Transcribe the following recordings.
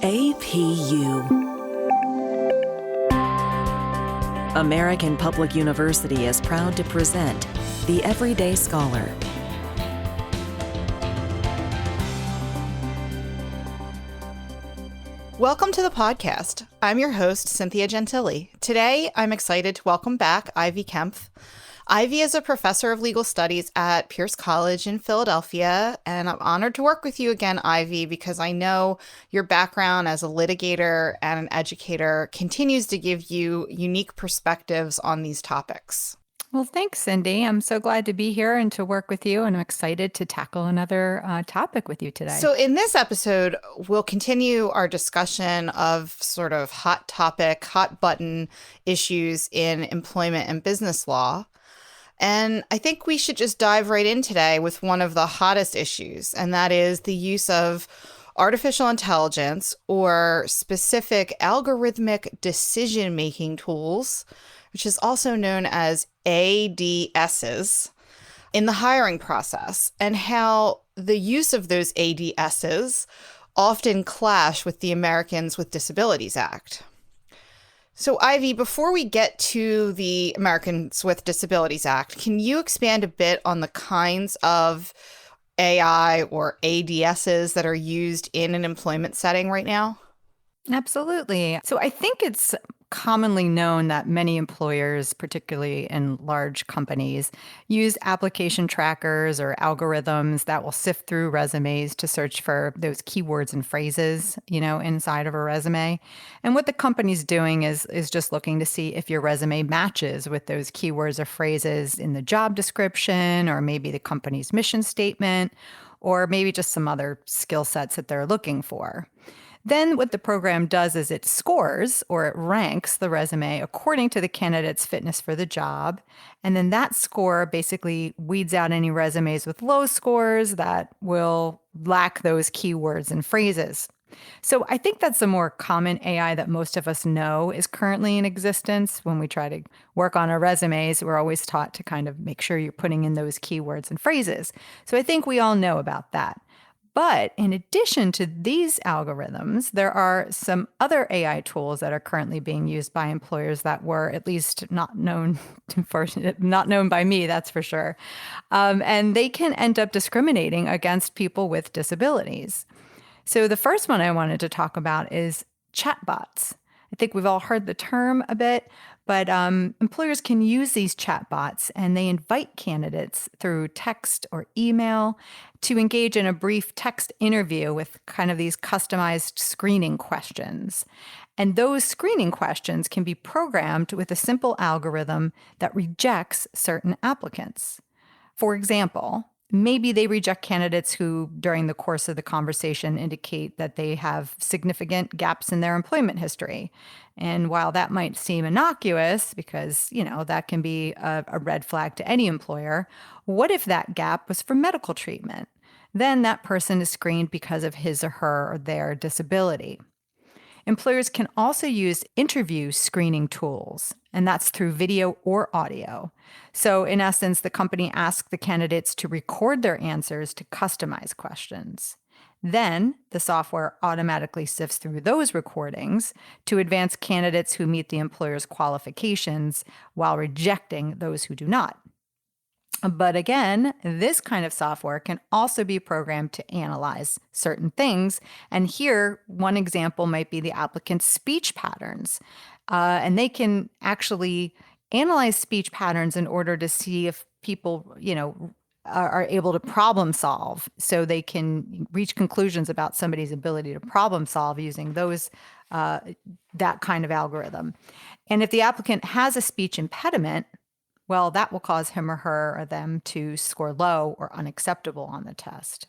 APU. American Public University is proud to present The Everyday Scholar. Welcome to the podcast. I'm your host, Cynthia Gentile. Today, I'm excited to welcome back Ivy Kempf. Ivy is a professor of legal studies at Pierce College in Philadelphia, and I'm honored to work with you again, Ivy, because I know your background as a litigator and an educator continues to give you unique perspectives on these topics. Well, thanks, Cindy. I'm so glad to be here and to work with you, and I'm excited to tackle another topic with you today. So in this episode, we'll continue our discussion of sort of hot topic, hot button issues in employment and business law. And I think we should just dive right in today with one of the hottest issues, and that is the use of artificial intelligence or specific algorithmic decision-making tools, which is also known as ADSs, in the hiring process, and how the use of those ADSs often clash with the Americans with Disabilities Act. So, Ivy, before we get to the Americans with Disabilities Act, can you expand a bit on the kinds of AI or ADSs that are used in an employment setting right now? Absolutely. So I think it's commonly known that many employers, particularly in large companies, use application trackers or algorithms that will sift through resumes to search for those keywords and phrases, inside of a resume. And what the company's doing is just looking to see if your resume matches with those keywords or phrases in the job description, or maybe the company's mission statement, or maybe just some other skill sets that they're looking for. Then what the program does is it scores, or it ranks the resume according to the candidate's fitness for the job. And then that score basically weeds out any resumes with low scores that will lack those keywords and phrases. So I think that's the more common AI that most of us know is currently in existence. When we try to work on our resumes, we're always taught to kind of make sure you're putting in those keywords and phrases. So I think we all know about that. But in addition to these algorithms, there are some other AI tools that are currently being used by employers that were at least not known by me, that's for sure. And they can end up discriminating against people with disabilities. So the first one I wanted to talk about is chatbots. I think we've all heard the term a bit, but employers can use these chatbots, and they invite candidates through text or email to engage in a brief text interview with kind of these customized screening questions. And those screening questions can be programmed with a simple algorithm that rejects certain applicants. For example, maybe they reject candidates who, during the course of the conversation, indicate that they have significant gaps in their employment history. And while that might seem innocuous, because, that can be a red flag to any employer, what if that gap was for medical treatment? Then that person is screened because of his or her or their disability. Employers can also use interview screening tools, and that's through video or audio. So in essence, the company asks the candidates to record their answers to customize questions. Then the software automatically sifts through those recordings to advance candidates who meet the employer's qualifications while rejecting those who do not. But again, this kind of software can also be programmed to analyze certain things. And here, one example might be the applicant's speech patterns. And they can actually analyze speech patterns in order to see if people, are able to problem solve. So they can reach conclusions about somebody's ability to problem solve using that kind of algorithm. And if the applicant has a speech impediment, well, that will cause him or her or them to score low or unacceptable on the test.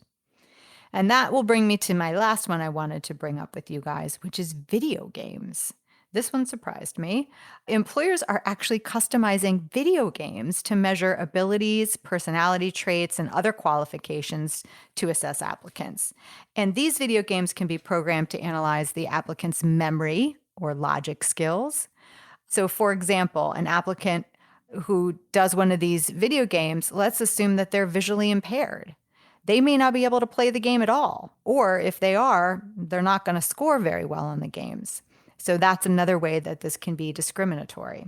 And that will bring me to my last one I wanted to bring up with you guys, which is video games. This one surprised me. Employers are actually customizing video games to measure abilities, personality traits, and other qualifications to assess applicants. And these video games can be programmed to analyze the applicant's memory or logic skills. So, for example, an applicant who does one of these video games, let's assume that they're visually impaired. they may not be able to play the game at all. Or if they are, they're not going to score very well in the games. So that's another way that this can be discriminatory.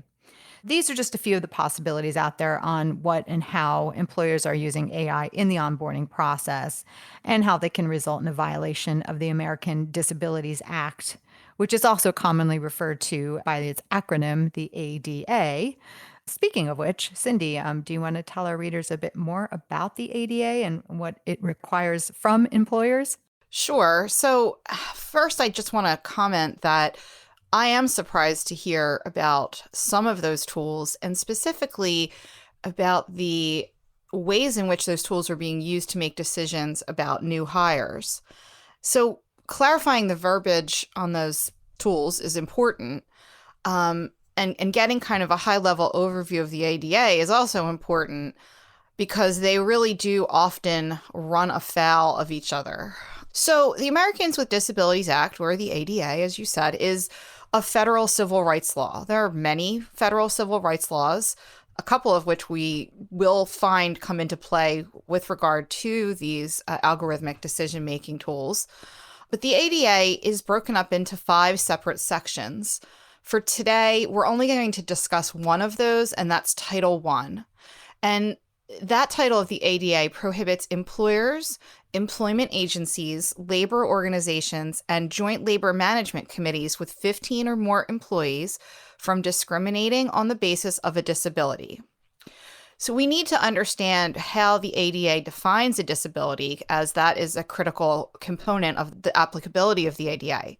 These are just a few of the possibilities out there on what and how employers are using AI in the onboarding process and how they can result in a violation of the American Disabilities Act, which is also commonly referred to by its acronym, the ADA. Speaking of which, Cindy, do you want to tell our readers a bit more about the ADA and what it requires from employers? Sure. So first, I just want to comment that I am surprised to hear about some of those tools and specifically about the ways in which those tools are being used to make decisions about new hires. So clarifying the verbiage on those tools is important. And getting kind of a high-level overview of the ADA is also important because they really do often run afoul of each other. So the Americans with Disabilities Act, or the ADA, as you said, is a federal civil rights law. There are many federal civil rights laws, a couple of which we will find come into play with regard to these algorithmic decision-making tools. But the ADA is broken up into 5 separate sections. For today, we're only going to discuss one of those, and that's Title I. And that title of the ADA prohibits employers, employment agencies, labor organizations, and joint labor management committees with 15 or more employees from discriminating on the basis of a disability. So we need to understand how the ADA defines a disability, as that is a critical component of the applicability of the ADA.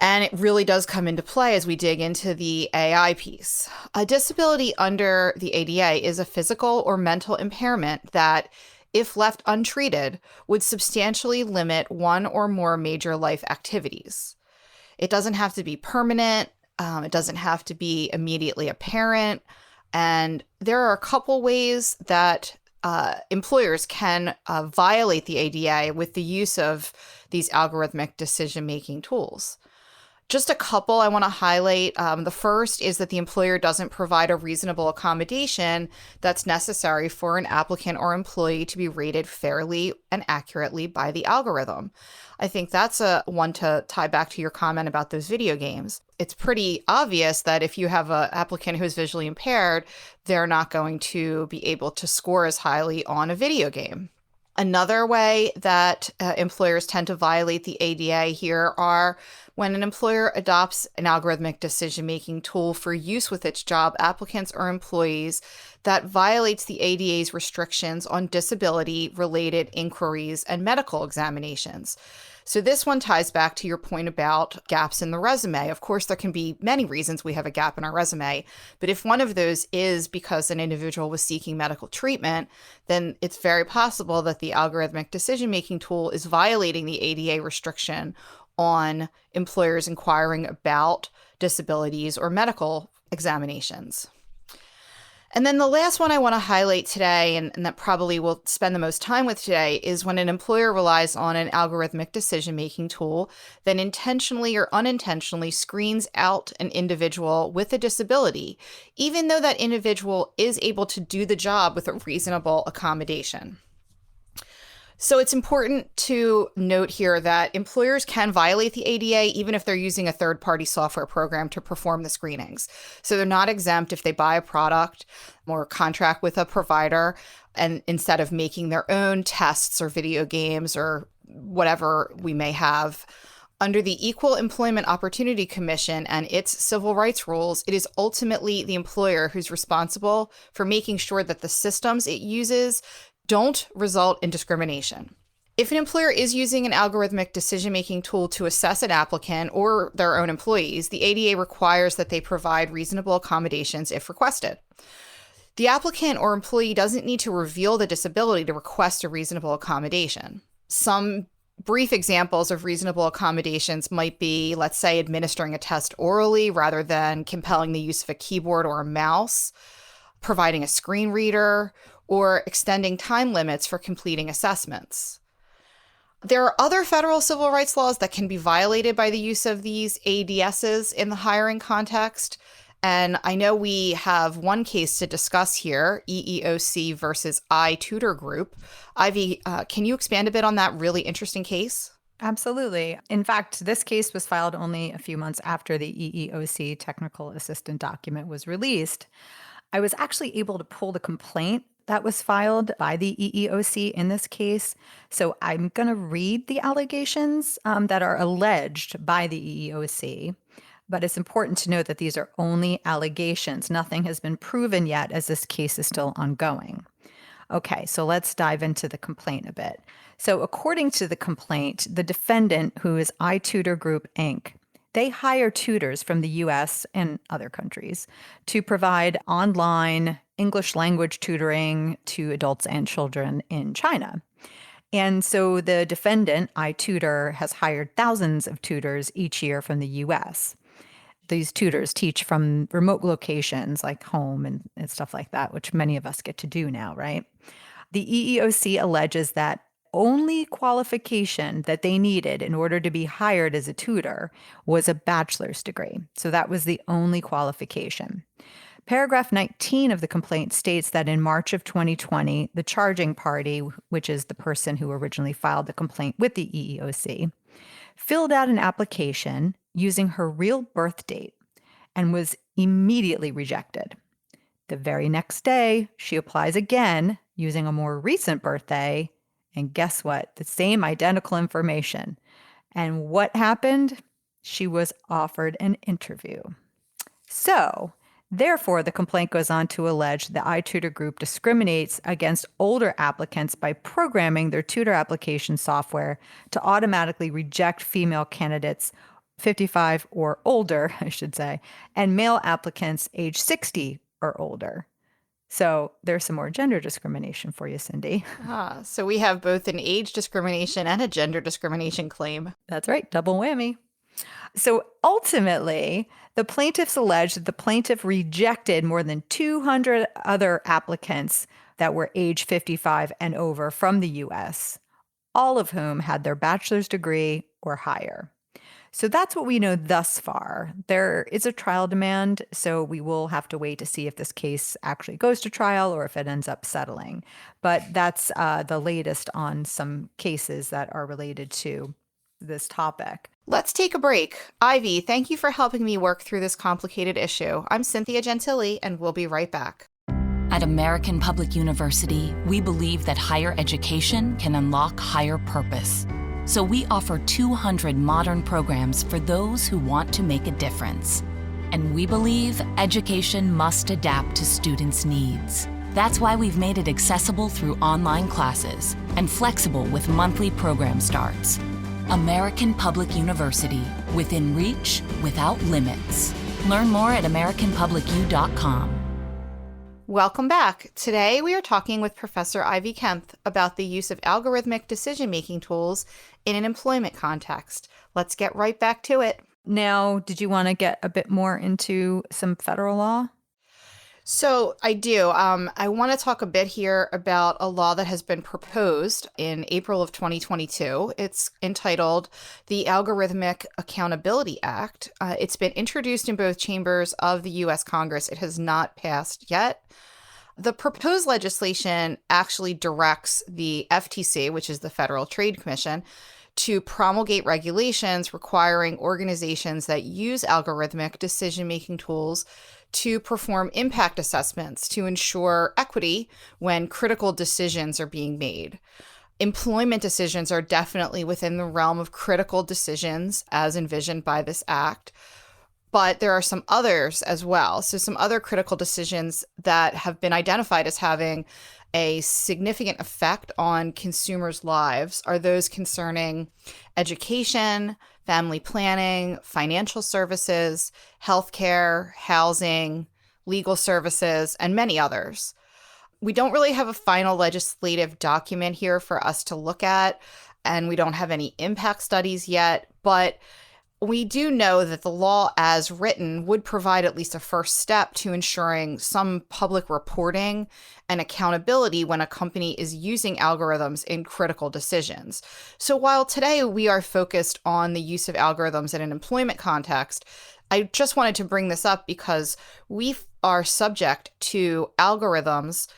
And it really does come into play as we dig into the AI piece. A disability under the ADA is a physical or mental impairment that, if left untreated, would substantially limit one or more major life activities. It doesn't have to be permanent. It doesn't have to be immediately apparent. And there are a couple ways that employers can violate the ADA with the use of these algorithmic decision-making tools. Just a couple I want to highlight. The first is that the employer doesn't provide a reasonable accommodation that's necessary for an applicant or employee to be rated fairly and accurately by the algorithm. I think that's a one to tie back to your comment about those video games. It's pretty obvious that if you have an applicant who's visually impaired, they're not going to be able to score as highly on a video game. Another way that employers tend to violate the ADA here are when an employer adopts an algorithmic decision-making tool for use with its job applicants or employees that violates the ADA's restrictions on disability-related inquiries and medical examinations. So this one ties back to your point about gaps in the resume. Of course, there can be many reasons we have a gap in our resume, but if one of those is because an individual was seeking medical treatment, then it's very possible that the algorithmic decision-making tool is violating the ADA restriction on employers inquiring about disabilities or medical examinations. And then the last one I want to highlight today, and that probably we'll spend the most time with today, is when an employer relies on an algorithmic decision-making tool that intentionally or unintentionally screens out an individual with a disability, even though that individual is able to do the job with a reasonable accommodation. So it's important to note here that employers can violate the ADA even if they're using a third-party software program to perform the screenings. So they're not exempt if they buy a product or contract with a provider, and instead of making their own tests or video games or whatever we may have. Under the Equal Employment Opportunity Commission and its civil rights rules, it is ultimately the employer who's responsible for making sure that the systems it uses don't result in discrimination. If an employer is using an algorithmic decision-making tool to assess an applicant or their own employees, the ADA requires that they provide reasonable accommodations if requested. The applicant or employee doesn't need to reveal the disability to request a reasonable accommodation. Some brief examples of reasonable accommodations might be, let's say, administering a test orally rather than compelling the use of a keyboard or a mouse, providing a screen reader, or extending time limits for completing assessments. There are other federal civil rights laws that can be violated by the use of these ADSs in the hiring context, And I know we have one case to discuss here, EEOC versus iTutor Group. Ivy, can you expand a bit on that really interesting case? Absolutely. In fact, this case was filed only a few months after the EEOC technical assistant document was released. I was actually able to pull the complaint that was filed by the EEOC in this case. So I'm going to read the allegations that are alleged by the EEOC. But it's important to note that these are only allegations. Nothing has been proven yet, as this case is still ongoing. Okay, so let's dive into the complaint a bit. So according to the complaint, the defendant, who is iTutor Group, Inc., they hire tutors from the US and other countries to provide online English language tutoring to adults and children in China. And so the defendant, iTutor, has hired thousands of tutors each year from the US. These tutors teach from remote locations like home and stuff like that, which many of us get to do now, right? The EEOC alleges that only qualification that they needed in order to be hired as a tutor was a bachelor's degree. So that was the only qualification. Paragraph 19 of the complaint states that in March of 2020, the charging party, which is the person who originally filed the complaint with the EEOC, filled out an application using her real birth date and was immediately rejected. The very next day, she applies again using a more recent birthday, and guess what? The same identical information. And what happened? She was offered an interview. So, therefore, the complaint goes on to allege the iTutor Group discriminates against older applicants by programming their tutor application software to automatically reject female candidates 55 or older, I should say, and male applicants age 60 or older. So there's some more gender discrimination for you, Cindy. So we have both an age discrimination and a gender discrimination claim. That's right, double whammy. So ultimately, the plaintiffs allege that the plaintiff rejected more than 200 other applicants that were age 55 and over from the U.S., all of whom had their bachelor's degree or higher. So that's what we know thus far. There is a trial demand, so we will have to wait to see if this case actually goes to trial or if it ends up settling. But that's the latest on some cases that are related to this topic. Let's take a break. Ivy, thank you for helping me work through this complicated issue. I'm Cynthia Gentile, and we'll be right back. At American Public University, we believe that higher education can unlock higher purpose. So we offer 200 modern programs for those who want to make a difference. And we believe education must adapt to students' needs. That's why we've made it accessible through online classes and flexible with monthly program starts. American Public University, within reach, without limits. Learn more at americanpublicu.com. Welcome back. Today we are talking with Professor Ivy Kempf about the use of algorithmic decision-making tools in an employment context. Let's get right back to it. Now, did you want to get a bit more into some federal law? So I do. I want to talk a bit here about a law that has been proposed in April of 2022. It's entitled the Algorithmic Accountability Act. It's been introduced in both chambers of the U.S. Congress. It has not passed yet. The proposed legislation actually directs the FTC, which is the Federal Trade Commission, to promulgate regulations requiring organizations that use algorithmic decision-making tools to perform impact assessments to ensure equity when critical decisions are being made. Employment decisions are definitely within the realm of critical decisions as envisioned by this act, but there are some others as well. So some other critical decisions that have been identified as having a significant effect on consumers' lives are those concerning education, family planning, financial services, healthcare, housing, legal services, and many others. We don't really have a final legislative document here for us to look at, and we don't have any impact studies yet, but we do know that the law as written would provide at least a first step to ensuring some public reporting and accountability when a company is using algorithms in critical decisions. So while today we are focused on the use of algorithms in an employment context, I just wanted to bring this up because we are subject to algorithms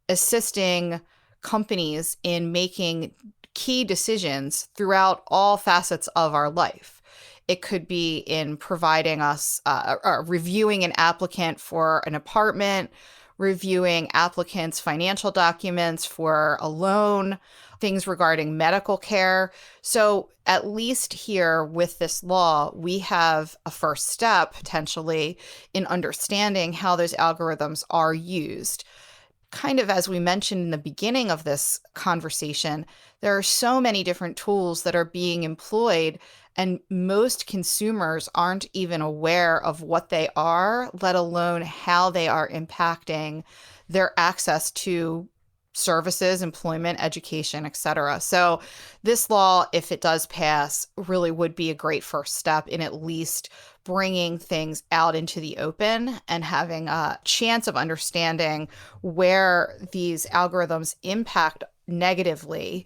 assisting companies in making key decisions throughout all facets of our life. It could be in providing us, reviewing an applicant for an apartment, reviewing applicants' financial documents for a loan, things regarding medical care. So at least here with this law, we have a first step potentially in understanding how those algorithms are used. Kind of as we mentioned in the beginning of this conversation, there are so many different tools that are being employed, and most consumers aren't even aware of what they are, let alone how they are impacting their access to services, employment, education, etc. So this law, if it does pass, really would be a great first step in at least bringing things out into the open and having a chance of understanding where these algorithms impact negatively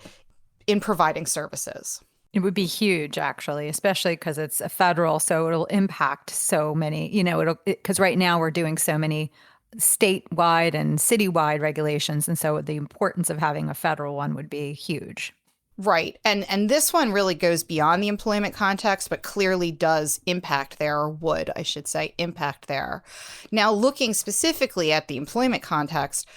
in providing services. It would be huge, actually, especially because it's a federal, so it'll impact so many, because right now we're doing so many statewide and citywide regulations. And so the importance of having a federal one would be huge. Right. And this one really goes beyond the employment context, but clearly does impact there, or would, I should say, impact there. Now, looking specifically at the employment context,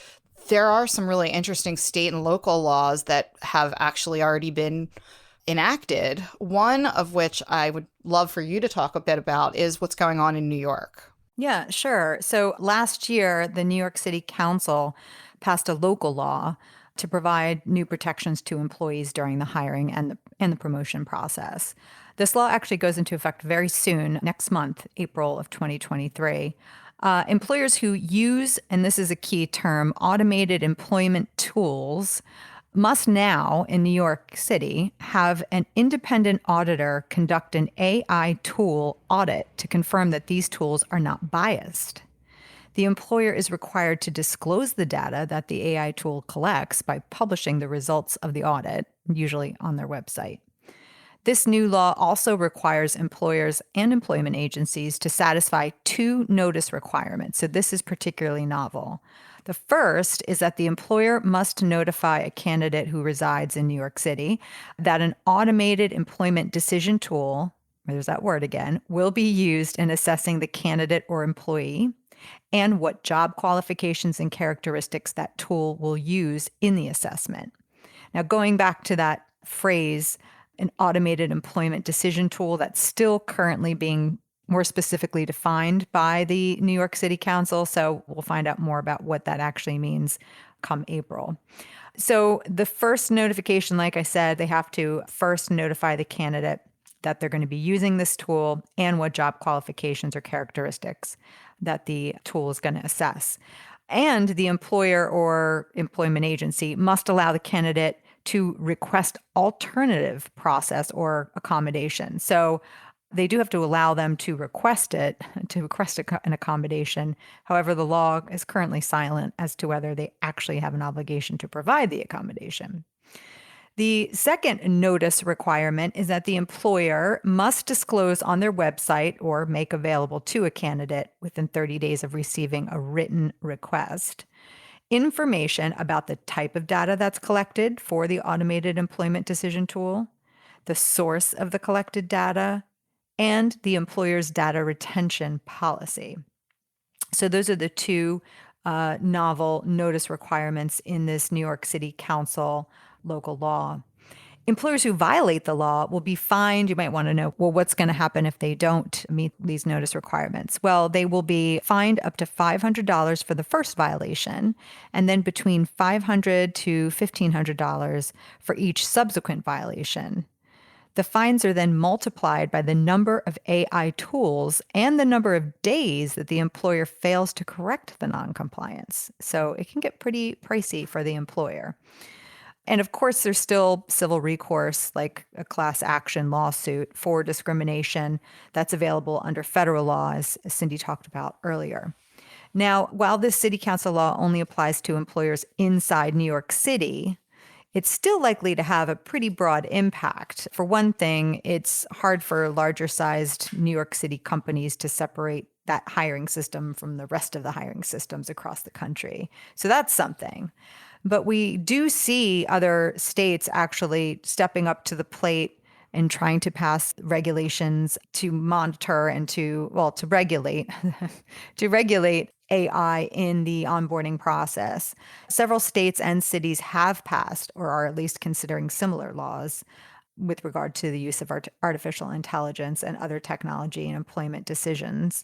there are some really interesting state and local laws that have actually already been enacted. One of which I would love for you to talk a bit about is what's going on in New York. Yeah, sure. So last year, the New York City Council passed a local law to provide new protections to employees during the hiring and the promotion process. This law actually goes into effect very soon, next month, April of 2023. Employers who use, and this is a key term, automated employment tools must now, in New York City, have an independent auditor conduct an AI tool audit to confirm that these tools are not biased. The employer is required to disclose the data that the AI tool collects by publishing the results of the audit, usually on their website. This new law also requires employers and employment agencies to satisfy 2 notice requirements. So this is particularly novel. The first is that the employer must notify a candidate who resides in New York City that an automated employment decision tool, there's that word again, will be used in assessing the candidate or employee, and what job qualifications and characteristics that tool will use in the assessment. Now, going back to that phrase, an automated employment decision tool, that's still currently being more specifically defined by the New York City Council. So we'll find out more about what that actually means come April. So the first notification, like I said, they have to first notify the candidate that they're going to be using this tool and what job qualifications or characteristics that the tool is going to assess. And the employer or employment agency must allow the candidate to request alternative process or accommodation. So they do have to allow them to request an accommodation. However, the law is currently silent as to whether they actually have an obligation to provide the accommodation. The second notice requirement is that the employer must disclose on their website or make available to a candidate within 30 days of receiving a written request information about the type of data that's collected for the automated employment decision tool, the source of the collected data, and the employer's data retention policy. So those are the 2 novel notice requirements in this New York City Council local law. Employers who violate the law will be fined. You might want to know, well, what's going to happen if they don't meet these notice requirements? Well, they will be fined up to $500 for the first violation, and then between $500 to $1,500 for each subsequent violation. The fines are then multiplied by the number of AI tools and the number of days that the employer fails to correct the noncompliance. So it can get pretty pricey for the employer. And of course, there's still civil recourse, like a class action lawsuit for discrimination that's available under federal law, as Cindy talked about earlier. Now, while this city council law only applies to employers inside New York City, it's still likely to have a pretty broad impact. For one thing, it's hard for larger sized New York City companies to separate that hiring system from the rest of the hiring systems across the country. So that's something. But we do see other states actually stepping up to the plate and trying to pass regulations to monitor and to regulate, to regulate AI in the onboarding process. Several states and cities have passed or are at least considering similar laws with regard to the use of artificial intelligence and other technology in employment decisions.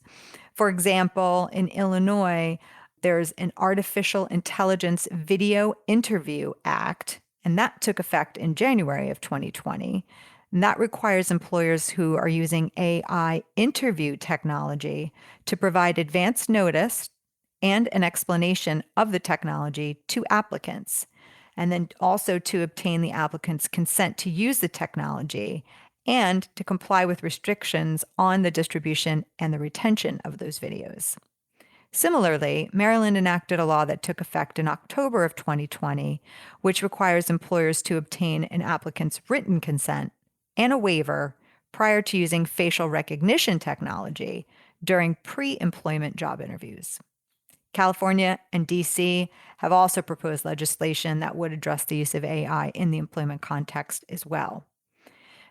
For example, in Illinois, there's an Artificial Intelligence Video Interview Act, and that took effect in January of 2020. And that requires employers who are using AI interview technology to provide advance notice and an explanation of the technology to applicants, and then also to obtain the applicant's consent to use the technology and to comply with restrictions on the distribution and the retention of those videos. Similarly, Maryland enacted a law that took effect in October of 2020, which requires employers to obtain an applicant's written consent and a waiver prior to using facial recognition technology during pre-employment job interviews. California and DC have also proposed legislation that would address the use of AI in the employment context as well.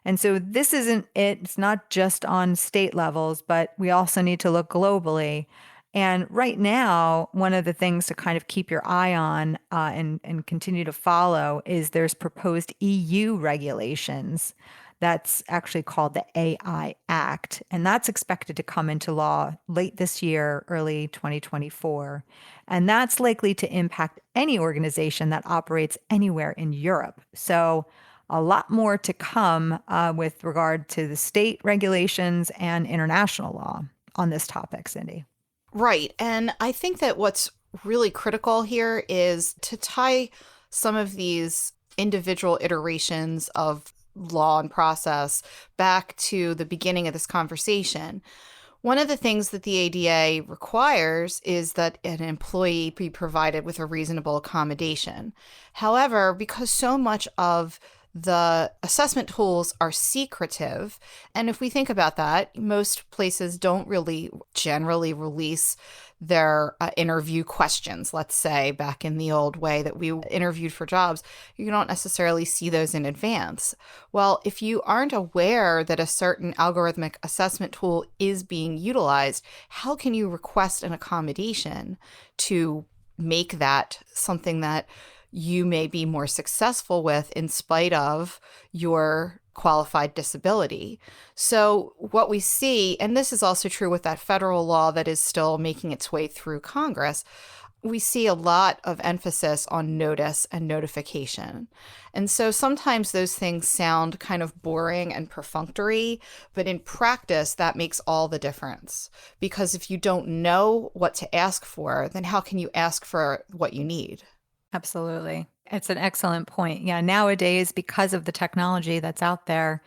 And so this isn't it. It's not just on state levels, but we also need to look globally. And right now, one of the things to kind of keep your eye on and continue to follow is there's proposed EU regulations. That's actually called the AI Act, and that's expected to come into law late this year, early 2024. And that's likely to impact any organization that operates anywhere in Europe. So a lot more to come with regard to the state regulations and international law on this topic, Cindy. Right. And I think that what's really critical here is to tie some of these individual iterations of law and process back to the beginning of this conversation. One of the things that the ADA requires is that an employee be provided with a reasonable accommodation. However, because so much of the assessment tools are secretive, and if we think about that, most places don't really generally release their interview questions. Let's say back in the old way that we interviewed for jobs, you don't necessarily see those in advance. Well, if you aren't aware that a certain algorithmic assessment tool is being utilized, how can you request an accommodation to make that something that you may be more successful with in spite of your qualified disability? So what we see, and this is also true with that federal law that is still making its way through Congress, we see a lot of emphasis on notice and notification. And so sometimes those things sound kind of boring and perfunctory, but in practice, that makes all the difference. Because if you don't know what to ask for, then how can you ask for what you need? Absolutely. It's an excellent point. Yeah, nowadays, because of the technology that's out there,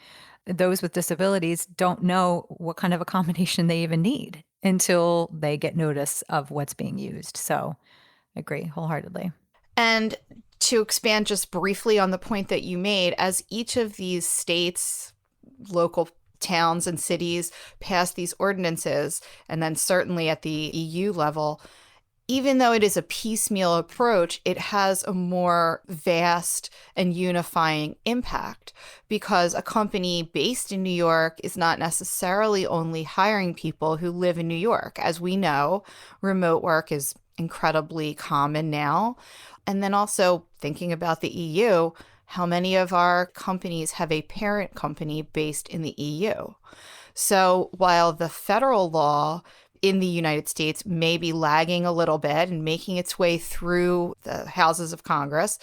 those with disabilities don't know what kind of accommodation they even need until they get notice of what's being used. So I agree wholeheartedly. And to expand just briefly on the point that you made, as each of these states, local towns and cities pass these ordinances, and then certainly at the EU level, even though it is a piecemeal approach, it has a more vast and unifying impact, because a company based in New York is not necessarily only hiring people who live in New York. As we know, remote work is incredibly common now. And then also thinking about the EU, how many of our companies have a parent company based in the EU? So while the federal law in the United States may be lagging a little bit and making its way through the houses of Congress,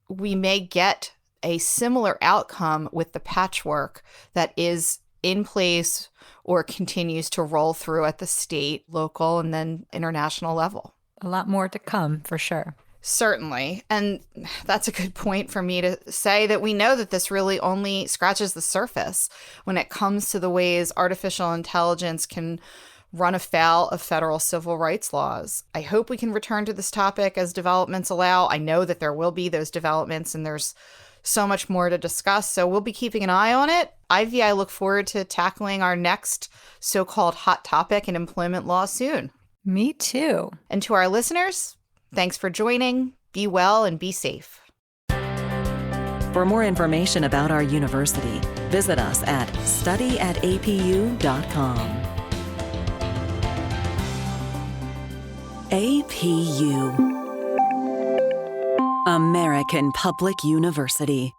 we may get a similar outcome with the patchwork that is in place or continues to roll through at the state, local, and then international level. A lot more to come, for sure. Certainly. And that's a good point for me to say that we know that this really only scratches the surface when it comes to the ways artificial intelligence can run afoul of federal civil rights laws. I hope we can return to this topic as developments allow. I know that there will be those developments, and there's so much more to discuss, so we'll be keeping an eye on it. Ivy, I look forward to tackling our next so-called hot topic in employment law soon. Me too. And to our listeners, thanks for joining. Be well and be safe. For more information about our university, visit us at studyatapu.com. APU, American Public University.